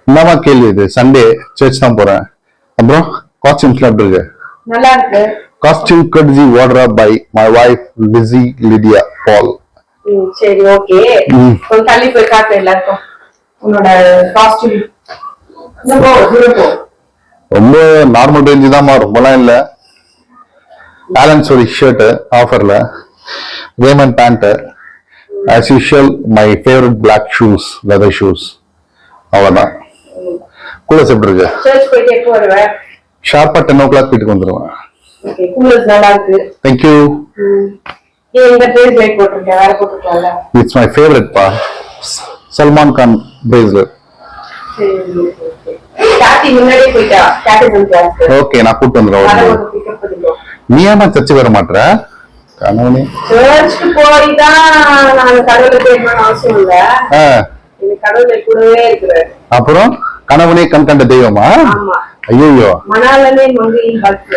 என்னமா கேள்வி இது? சண்டே சர்ச் தான் போறேன். அப்புறம் காஸ்டியூம்ஸ்ல எப்படி இருக்கு? நல்லா இருக்கு. Costume courtesy wardrobe by my wife Lizzie Lydia Paul. சரி, ஓகே. கொஞ்சம் தள்ளி போய் காட்டு எல்லாருக்கும் உன்னோட காஸ்டியூம். ரொம்ப நார்மல் ரேஞ்சு தான்மா, ரொம்பலாம் இல்ல. பேலன்ஸ் ஒரு ஷர்ட் ஆஃபர்ல, Raymond pant, as usual my favorite black shoes, leather shoes. அவ்வளவுதான். கூலர்ஸ் எப்படி இருக்கு? சர்ச் போயிட்டு எப்போ வருவ? ஷார்ப்பா 10 o'clock வீட்டுக்கு வந்துருவேன். ஓகே, கூலர்ஸ் நல்லா இருக்கு. Thank you. இந்த ட்ரெஸ் லைக் போட்டுருக்கேன், வேற போட்டுக்கலாம்ல? It's my favorite பா, சல்மான் கான் bracelet. காட்டி முன்னாடியே போயிட்டா கேட்டரிங் கிளாஸ். ஓகே, நான் கூட்டி வந்துறேன். நீ ஏமா சர்ச் வர மாட்டற? கனவுனே சர்ச்சுக்கு போய் தான் நான் கடவுளை தேடணும்னு அவசியம் இல்ல. இந்த கடவுளை கூடவே இருக்கிறார். அப்புறம் கனவுனே கண் கண்ட தெய்வமா? ஆமா. ஐயோ, மணாலனே மங்கையின் பக்தி.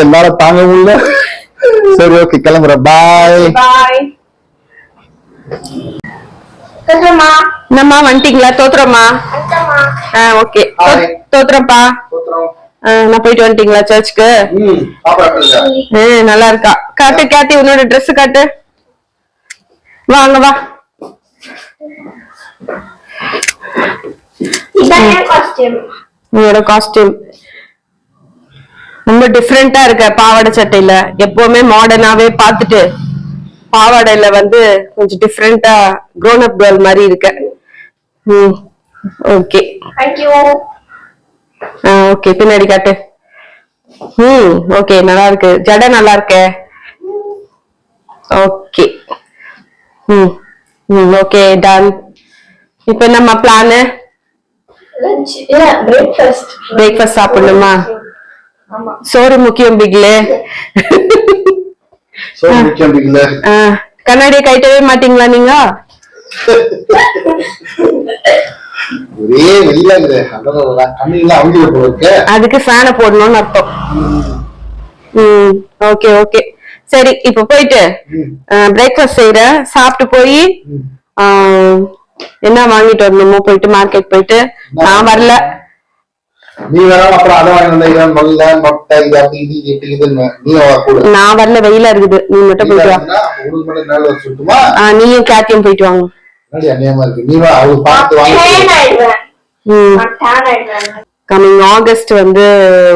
என்னால தாங்க முடியல. சரி, ஓகே, கிளம்புறேன். பாய் பாய். தோத்ரமா நம்ம வந்துட்டீங்களா? தோத்ரமா ஓகே, தோத்ரப்பா. நான் போயிட்டு வந்துட்டீங்களா சர்ச்சுக்கு? நல்லா இருக்கா? காட்டு காட்டி உன்னோட ட்ரெஸ் காட்டு. வாங்க வா. உன்னோட காஸ்டியூம் ரொம்ப டிஃப்ரெண்டா இருக்க. பாவாடை சட்டையில எப்பவுமே மாடர்னாவே பாத்துட்டு பாவாடையில வந்து கொஞ்சம் டிஃப்ரெண்டா grown up girl மாதிரி இருக்க. Okay, thank you. ஓகே, பின்னாடி காட்டு. ஓகே, நல்லா இருக்கு. ஜடை நல்லா இருக்கு. ஓகே. Okay, done. இப்போ நம்ம பிளான் லஞ்ச் இல்ல பிரேக்ஃபாஸ்ட். பிரேக்ஃபாஸ்ட் சாப்பிடணுமா? ஆமா. சோறு முக்கியம் பிக்ல. சோறு முக்கியம் பிக்ல. கண்ணாடியை கைட்டவே மாட்டீங்களா நீங்க? ஒரே வெளியாகுது. கண்ணீங்களா அவுடில போயிருக்கு. அதுக்கு ஃபேனை போடணும்னு அர்த்தம். ஓகே ஓகே, சரி. இப்ப போயிட்டு பிரேக்ஃபாஸ்ட் செய்யற, சாப்பிட்டு போய் என்ன வாங்கிட்டு வரணுமோ போயிட்டு மார்க்கெட் போயிட்டு. நான் வரல. நீ வரல, அப்புறம் அத வாங்கி வந்தா மல்ல மொட்டை இது அப்படி இது இதுன்னு நீ வா கூட. நான் வரல, வெயிலா இருக்குது. நீ மட்டும் போயிட்டு வா. உங்களுக்கு மட்டும் நாள் வர சொல்லுமா? நீயும் கேட்டியும் போயிட்டு வாங்க. என்னடி அநியாயமா இருக்கு. நீ வா, அவ பார்த்து வாங்க. கமிங் ஆகஸ்ட் வந்து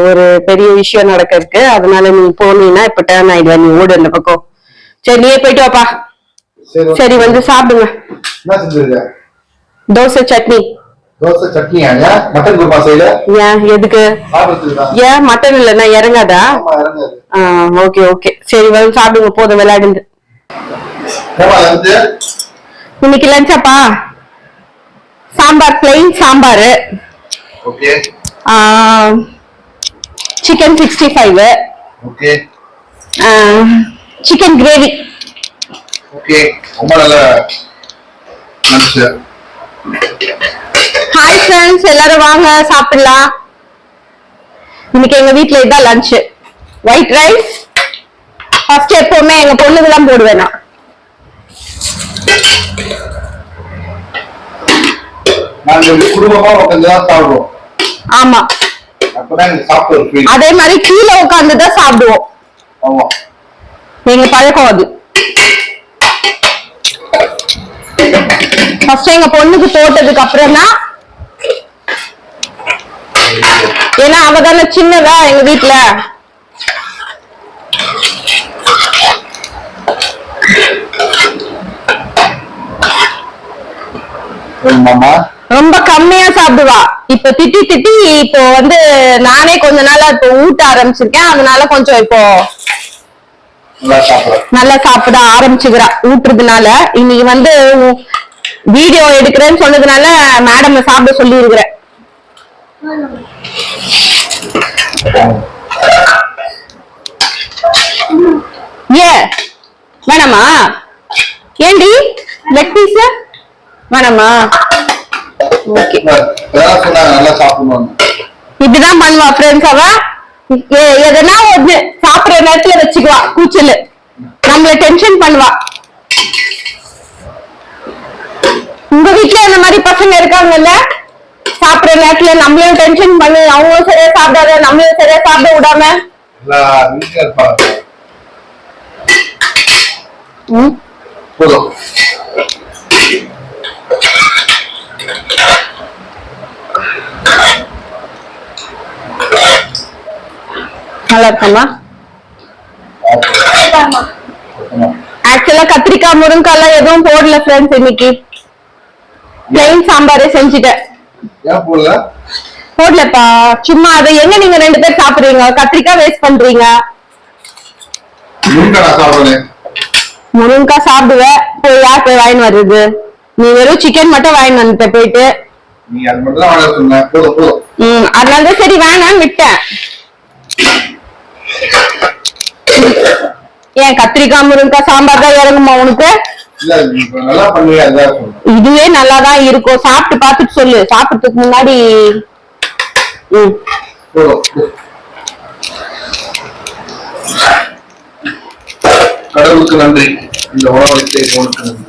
ஒரு பெரிய விஷயம் நடக்க இருக்கு. அதனால நீ போனீங்கன்னா இப்ப டர்ன் ஆயிடுவ. நீ ஓடு அந்த பக்கம். சரி, நீயே போயிட்டு வாப்பா. சரி, வந்து சாப்பிடுங்க. என்ன செஞ்சிருக்க? தோசை சட்னி. தோசை சட்னியா? மட்டன் குருமா செய்யல? ஏன், எதுக்கு? ஏன் மட்டன் இல்லன்னா இறங்காதா? ஓகே ஓகே, சரி, வந்து சாப்பிடுங்க. போதும் விளையாடுங்க. இன்னைக்கு லஞ்சாப்பா sambar, plain sambar. Okay. Chicken 65. Okay. Chicken gravy. Okay, ரொம்ப நல்ல லஞ்ச். ஹாய் ஃப்ரெண்ட்ஸ், எல்லாரும் வாங்க சாப்பிடலாம். இன்னைக்கு எங்க வீட்டுல இதான் லஞ்ச். White rice. ஃபர்ஸ்ட் எப்பவுமே எங்க பொண்ணுக்கு தான் போடுவேன் நான். குடும்பமா உட்காந்துதான் சாப்பிடுவோம். ஆமா, அதே மாதிரி கீழே உட்காந்துதான் சாப்பிடுவோம். ஆமா, எங்க பழக்கம் அது. ஃபர்ஸ்ட் எங்க பொண்ணுக்கு போட்டதுக்கு அப்புறம் தான், ஏன்னா அவ தானே சின்னதா எங்க வீட்டுல. ரொம்ப கம்மியா சாப்பிடுவா. இப்ப திட்டி திட்டி இப்போ வந்து நானே கொஞ்ச நாளா இப்போ ஊட்ட ஆரம்பிச்சிருக்கேன். அதனால கொஞ்சம் இப்போ நல்லா சாப்பிட ஆரம்பிச்சுக்கிறா ஊட்டுறதுனால. இன்னைக்கு வந்து வீடியோ எடுக்கிறேன்னு சொன்னதுனால மேடம் சாப்பிட சொல்லி இருக்கிறேன். ஏன் வேணாமா? ஏண்டி லெக் பீஸ் வேணாமா? ஓகே, நல்லா சாப்பிடணும். இப்படிதான் பண்ணுவா ஃப்ரெண்ட்ஸ். அவ எதனா ஒண்ணு சாப்பிடுற நேரத்துல வச்சுக்குவா கூச்சல், நம்மள டென்ஷன் பண்ணுவா. உங்க வீட்டுல இந்த மாதிரி பசங்க இருக்காங்கல்ல, சாப்பிடுற நேரத்துல நம்மளையும் டென்ஷன் பண்ணி அவங்களும் சரியா சாப்பிடாத நம்மளையும் சரியா சாப்பிட விடாம. நல்லா இருக்கமா? ஆக்சுவலா கத்திரிக்காய் முருங்காய் எல்லாம் எதுவும் போடல ஃப்ரெண்ட்ஸ், இன்னைக்கு பிளைன் சாம்பாரே செஞ்சுட்டேன். போடலப்பா, சும்மா அதை எங்க நீங்க 2 பேர் சாப்பிடுறீங்க, கத்திரிக்காய் வேஸ்ட் பண்றீங்க. முருங்காய் சாப்பிடுவேன், போய் யார் போய் வாங்கி வருது? நீ வெறும் சிக்கன் மட்டும் வாங்கி வந்துட்ட போயிட்டு. அதனாலதான் சரி வேணான்னு விட்டேன். ஏன் கத்திரிக்காய் முருங்காய் சாம்பார் தான் இறங்குமா உனக்கு? இதுவே நல்லாதான் இருக்கும், சாப்பிட்டு பார்த்துட்டு சொல்லு. சாப்பிட்டதுக்கு முன்னாடி கடவுளுக்கு நன்றி, இந்த உணவளித்த இறைவனுக்கு நன்றி.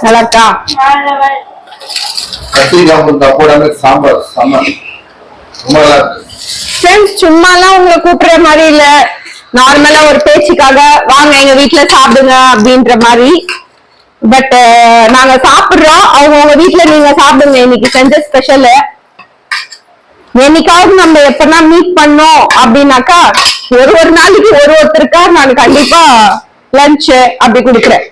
நல்லாக்கா கத்திரிக்காய் முருங்காய் போடாம சாம்பார் செம்ம, ரொம்ப நல்லா இருக்கு. சும்மாலாம் உங்களை கூப்பிடுற மாதிரி இல்ல, நார்மலா ஒரு பேச்சுக்காக வாங்க எங்க வீட்டுல சாப்பிடுங்க அப்படின்ற மாதிரி. பட் நாங்க சாப்பிடுறோம், அவங்க வீட்டுல நீங்க சாப்பிடுங்க. இன்னைக்கு செஞ்ச ஸ்பெஷல். என்னைக்காவது நம்ம எப்பனா மீட் பண்ணோம் அப்படின்னாக்கா ஒரு நாளைக்கு ஒருத்தருக்கா நான் கண்டிப்பா லஞ்ச் அப்படி கொடுக்குறேன்.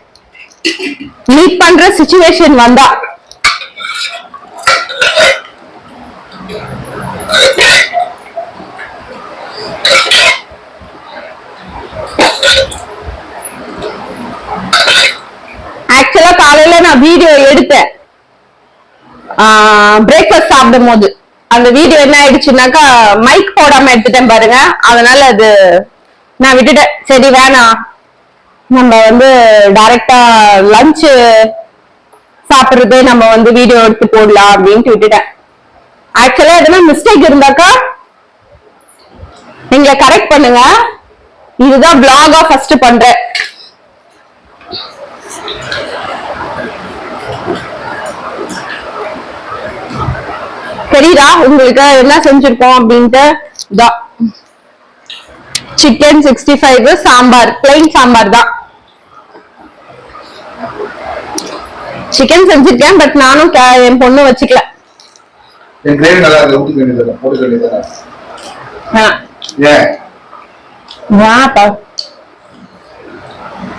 மீட் பண்ற சிச்சுவேஷன் வந்தா. ஆக்சுவலா காலையில நான் வீடியோ எடுத்தேன் பிரேக்ஃபாஸ்ட் சாப்பிடும் போது. அந்த வீடியோ என்ன ஆயிடுச்சுனாக்கா மைக் போடாம எடுத்துட்டேன் பாருங்க, அதனால அது நான் விட்டுட்டேன். சரி வேணாம், நம்ம வந்து டைரக்டா லஞ்ச் சாப்பிடுறதே நம்ம வந்து வீடியோ எடுத்து போடலாம் அப்படின்ட்டு விட்டுட்டேன். ஆக்சுவலா எதனா மிஸ்டேக் இருந்தாக்கா நீங்க கரெக்ட் பண்ணுங்க. இதுதான் vlog-ஆ ஃபர்ஸ்ட் பண்றேன். தெரியுதா உங்களுக்கு என்ன செஞ்சிருக்கோம் அப்படின்ட்டு? சிக்கன் 65 சாம்பார், பிளைன் சாம்பார் தான். சிக்கன் செஞ்சிருக்கேன், பட் நானும் என் பொண்ணு வச்சுக்கல.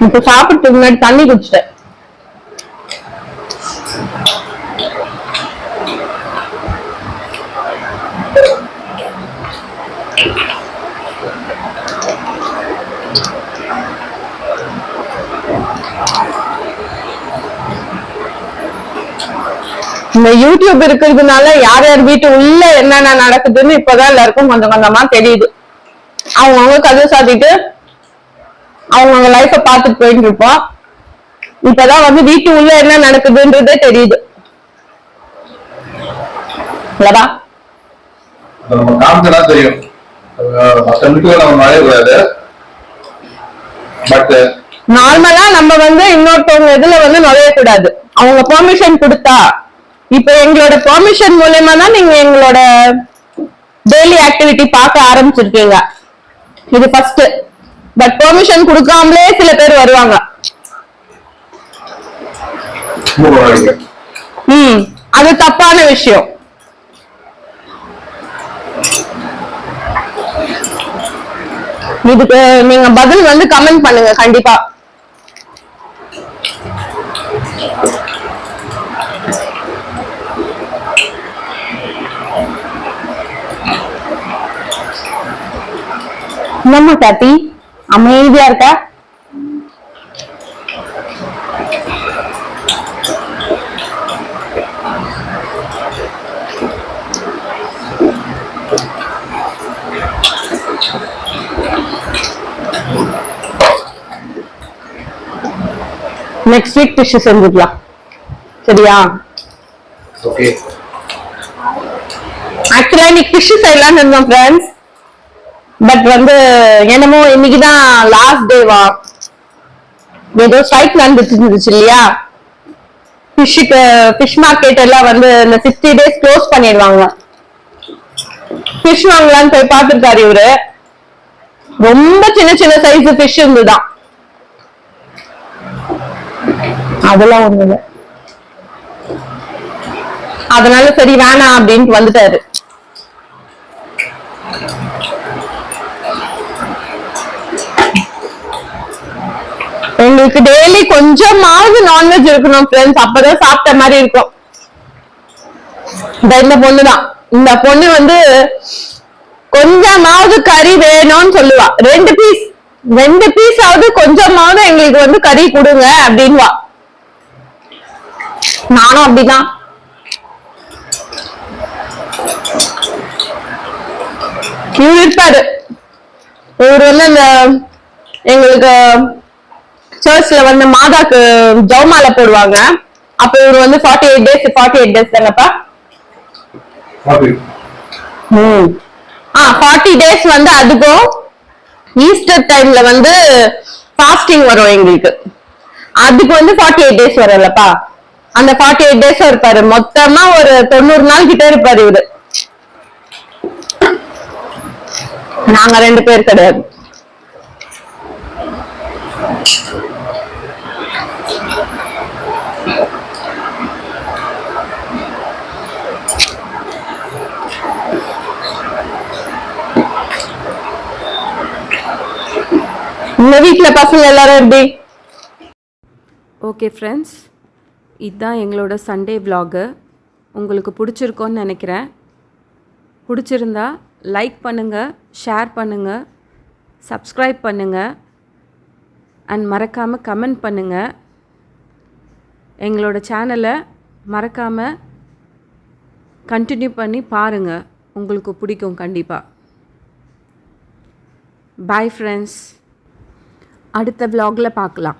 இப்ப சாப்பிட்டு முன்னாடி தண்ணி குடிச்சிட்டேன். இந்த யூடியூப் இருக்கிறதுனால யார் யார் வீட்டு உள்ள என்னென்ன நடக்குதுன்னு இப்பதான் எல்லாருக்கும் கொஞ்சம் கொஞ்சமா தெரியுது. அவங்கவுங்க கதை சாத்திட்டு அவங்கவுங்க லைஃப பார்த்துட்டு போயிட்டு இருப்போம். இப்பதான் வந்து வீட்டு உள்ள என்ன நடக்குதுன்றதே தெரியுது. இல்லடா நம்ம காமிச்சா தெரியும், நார்மலா நம்ம வந்து இன்னொருத்தவங்க இதுல வந்து நுழையக்கூடாது, அவங்க பெர்மிஷன் கொடுத்தா. இப்ப எங்களோட பெர்மிஷன் மூலமா தான் நீங்க எங்களோட டெய்லி ஆக்டிவிட்டி பார்க்க ஆரம்பிச்சிருக்கீங்க. இது ஃபர்ஸ்ட். பட் பெர்மிஷன் கொடுக்காமலே சில பேர் வருவாங்க. அது தப்பான விஷயம். இதுக்கு நீங்க பதில் வந்து கமெண்ட் பண்ணுங்க கண்டிப்பா. நம்ம காட்டி அமைதியா இருக்கா? நெக்ஸ்ட் வீக் ஃபிஷ் செஞ்சுக்கலாம். சரியா? ஓகே. ஆக்சுவலா இன்னைக்கு ஃபிஷ் செய்யலாம்னு இருந்தோம் ஃப்ரெண்ட்ஸ். பட் வந்து என்னமோ இன்னைக்குதான் லாஸ்ட் டேவா ஏதோ ஸ்ட்ரைக் நடந்துட்டு இருந்துச்சு இல்லையா? ஃபிஷ் மார்க்கெட் எல்லாம் வந்து இந்த 60 days க்ளோஸ் பண்ணிடுவாங்க. ஃபிஷ் வாங்கலான்னு போய் பார்த்துருக்காரு இவரு. ரொம்ப சின்ன சின்ன சைஸ் ஃபிஷ் இருந்துதான். அதெல்லாம் ஒண்ணு இல்ல. அதனால சரி வேணாம் அப்படின்ட்டு வந்துட்டாரு. எங்களுக்கு டெய்லி கொஞ்சமாவது நான்வெஜ் இருக்கணும் ஃப்ரெண்ட்ஸ். அப்பதான் சாப்பிட்ட மாதிரி இருக்கும். இந்த பொண்ணுதான், இந்த பொண்ணு வந்து கொஞ்சமாவது கறி வேணும்னு சொல்லுவா. 2 பீஸ் ஆவது கொஞ்சமாவது எங்களுக்கு வந்து கறி கொடுங்க அப்படின்வா. நானும் அப்படிதான். இவரு இருப்பாரு. இவரு வந்து இந்த எங்களுக்கு சர்ச்ல வந்து மாதாக்கு ஜவுமாலை போடுவாங்க. அப்ப இவரு வந்து 48 days தானப்பா. 40 days வந்து அதுக்கும் ஈஸ்டர் டைம்ல வந்து ஃபாஸ்டிங் வரும் எங்களுக்கு. அதுக்கு வந்து 48 days வரும்லப்பா. அந்த 48 days இருப்பாரு. மொத்தமா ஒரு 90 நாள் கிட்ட இருப்பாரு இவரு. நாங்க 2 பேர் கிடையாது. உங்க வீட்டுல பசங்க எல்லாரும் எப்படி? ஓகே ஃப்ரெண்ட்ஸ், இதுதான் எங்களோட சண்டே vlog. உங்களுக்கு பிடிச்சிருக்கோன்னு நினைக்கிறேன். பிடிச்சிருந்தா லைக் பண்ணுங்கள், ஷேர் பண்ணுங்கள், சப்ஸ்கிரைப் பண்ணுங்கள் அண்ட் மறக்காமல் கமெண்ட் பண்ணுங்கள். எங்களோட சேனலை மறக்காமல் கண்டினியூ பண்ணி பாருங்கள். உங்களுக்கு பிடிக்கும் கண்டிப்பாக. பாய் ஃப்ரெண்ட்ஸ், அடுத்த vlogல பார்க்கலாம்.